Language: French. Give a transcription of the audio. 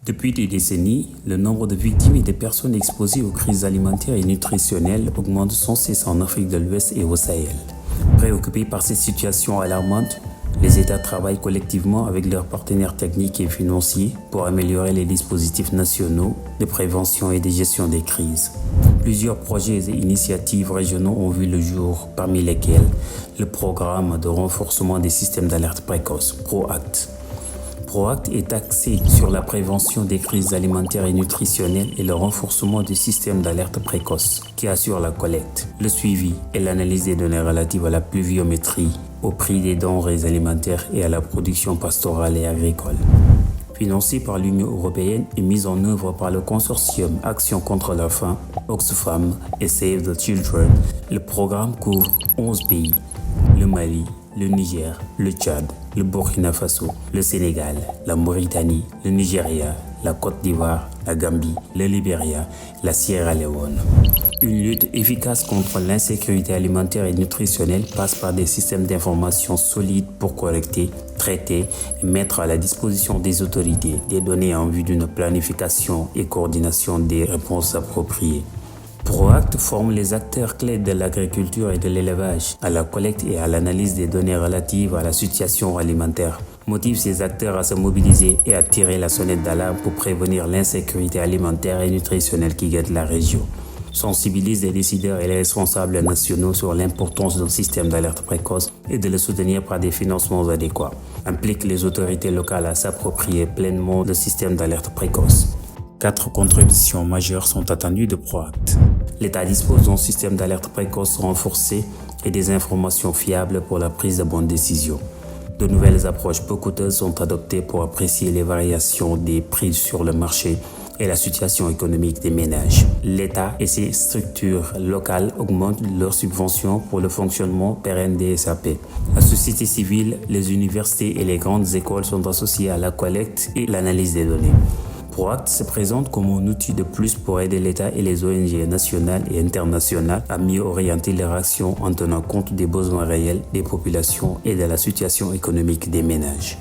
Depuis des décennies, le nombre de victimes et de personnes exposées aux crises alimentaires et nutritionnelles augmente sans cesse en Afrique de l'Ouest et au Sahel. Préoccupés par cette situation alarmante, les États travaillent collectivement avec leurs partenaires techniques et financiers pour améliorer les dispositifs nationaux de prévention et de gestion des crises. Plusieurs projets et initiatives régionaux ont vu le jour, parmi lesquels le programme de renforcement des systèmes d'alerte précoce, PROACT. PROACT est axé sur la prévention des crises alimentaires et nutritionnelles et le renforcement du système d'alerte précoce qui assure la collecte, le suivi et l'analyse des données relatives à la pluviométrie, au prix des denrées alimentaires et à la production pastorale et agricole. Financé par l'Union européenne et mis en œuvre par le consortium Action contre la faim, Oxfam et Save the Children, le programme couvre 11 pays, le Mali, le Niger, le Tchad, le Burkina Faso, le Sénégal, la Mauritanie, le Nigeria, la Côte d'Ivoire, la Gambie, le Libéria, la Sierra Leone. Une lutte efficace contre l'insécurité alimentaire et nutritionnelle passe par des systèmes d'information solides pour collecter, traiter et mettre à la disposition des autorités des données en vue d'une planification et coordination des réponses appropriées. PROACT forme les acteurs clés de l'agriculture et de l'élevage à la collecte et à l'analyse des données relatives à la situation alimentaire. Motive ces acteurs à se mobiliser et à tirer la sonnette d'alarme pour prévenir l'insécurité alimentaire et nutritionnelle qui guette la région. Sensibilise les décideurs et les responsables nationaux sur l'importance d'un système d'alerte précoce et de le soutenir par des financements adéquats. Implique les autorités locales à s'approprier pleinement le système d'alerte précoce. 4 contributions majeures sont attendues de PROACT. L'État dispose d'un système d'alerte précoce renforcé et des informations fiables pour la prise de bonnes décisions. De nouvelles approches peu coûteuses sont adoptées pour apprécier les variations des prix sur le marché et la situation économique des ménages. L'État et ses structures locales augmentent leurs subventions pour le fonctionnement pérenne des SAP. La société civile, les universités et les grandes écoles sont associées à la collecte et l'analyse des données. PROACT se présente comme un outil de plus pour aider l'État et les ONG nationales et internationales à mieux orienter leurs actions en tenant compte des besoins réels des populations et de la situation économique des ménages.